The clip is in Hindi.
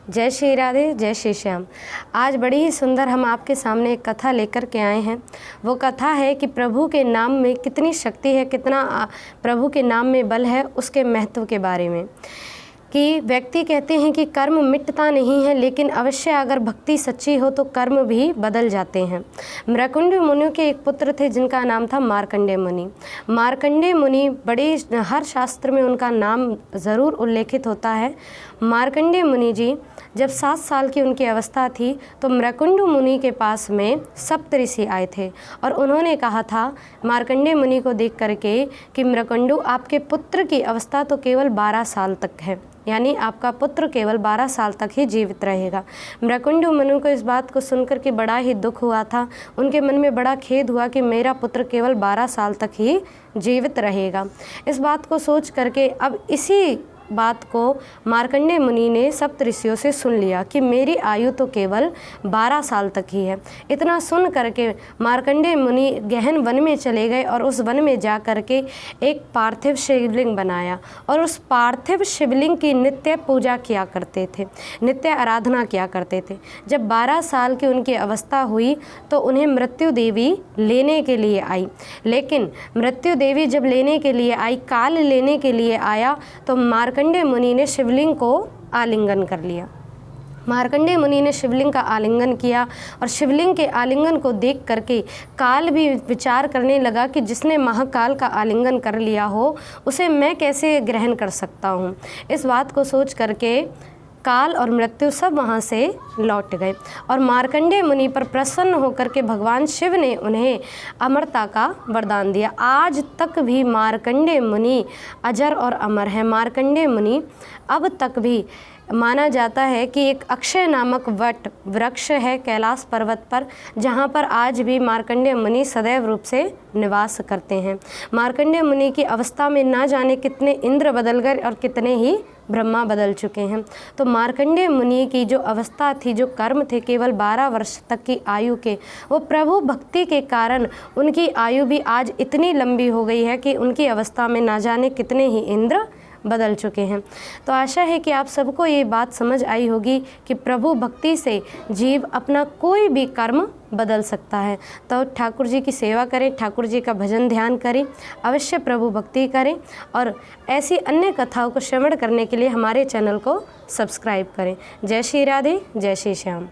जय श्री राधे, जय श्री श्याम। आज बड़ी ही सुंदर हम आपके सामने एक कथा लेकर के आए हैं। वो कथा है कि प्रभु के नाम में कितनी शक्ति है, कितना प्रभु के नाम में बल है, उसके महत्व के बारे में। कि व्यक्ति कहते हैं कि कर्म मिटता नहीं है, लेकिन अवश्य अगर भक्ति सच्ची हो तो कर्म भी बदल जाते हैं। मृकुंड मुनि के एक पुत्र थे जिनका नाम था मार्कंडेय मुनि। मार्कंडेय मुनि बड़े, हर शास्त्र में उनका नाम ज़रूर उल्लेखित होता है। मार्कंडेय मुनि जी जब 7 साल की उनकी अवस्था थी तो मृकुंड मुनि के पास में सप्तऋषि आए थे और उन्होंने कहा था मार्कंडेय मुनि को देख करके कि मृकुंड, आपके पुत्र की अवस्था तो केवल 12 साल तक है, यानी आपका पुत्र केवल 12 साल तक ही जीवित रहेगा। मृकुंड मुनि को इस बात को सुनकर के बड़ा ही दुख हुआ था। उनके मन में बड़ा खेद हुआ कि मेरा पुत्र केवल 12 साल तक ही जीवित रहेगा। इस बात को सोच करके अब इसी बात को मार्कंडेय मुनि ने सप्तऋषियों से सुन लिया कि मेरी आयु तो केवल 12 साल तक ही है। इतना सुन करके मार्कंडेय मुनि गहन वन में चले गए और उस वन में जा करके एक पार्थिव शिवलिंग बनाया और उस पार्थिव शिवलिंग की नित्य पूजा किया करते थे, नित्य आराधना किया करते थे। जब 12 साल की उनकी अवस्था हुई तो उन्हें मृत्यु देवी लेने के लिए आई, लेकिन मृत्यु देवी जब लेने के लिए आई, काल लेने के लिए आया, तो मार्कंडेय मुनि ने शिवलिंग को आलिंगन कर लिया। मार्कंडेय मुनि ने शिवलिंग का आलिंगन किया और शिवलिंग के आलिंगन को देख करके काल भी विचार करने लगा कि जिसने महाकाल का आलिंगन कर लिया हो उसे मैं कैसे ग्रहण कर सकता हूँ। इस बात को सोच करके काल और मृत्यु सब वहाँ से लौट गए और मार्कंडेय मुनि पर प्रसन्न होकर के भगवान शिव ने उन्हें अमरता का वरदान दिया। आज तक भी मार्कंडेय मुनि अजर और अमर है। मार्कंडेय मुनि अब तक भी माना जाता है कि एक अक्षय नामक वट वृक्ष है कैलाश पर्वत पर, जहाँ पर आज भी मार्कंडेय मुनि सदैव रूप से निवास करते हैं। मार्कंडेय मुनि की अवस्था में ना जाने कितने इंद्र बदल गए और कितने ही ब्रह्मा बदल चुके हैं। तो मार्कंडेय मुनि की जो अवस्था थी, जो कर्म थे केवल 12 वर्ष तक की आयु के, वो प्रभु भक्ति के कारण उनकी आयु भी आज इतनी लंबी हो गई है कि उनकी अवस्था में ना जाने कितने ही इंद्र बदल चुके हैं। तो आशा है कि आप सबको ये बात समझ आई होगी कि प्रभु भक्ति से जीव अपना कोई भी कर्म बदल सकता है। तो ठाकुर जी की सेवा करें, ठाकुर जी का भजन ध्यान करें, अवश्य प्रभु भक्ति करें और ऐसी अन्य कथाओं को श्रवण करने के लिए हमारे चैनल को सब्सक्राइब करें। जय श्री राधे, जय श्री श्याम।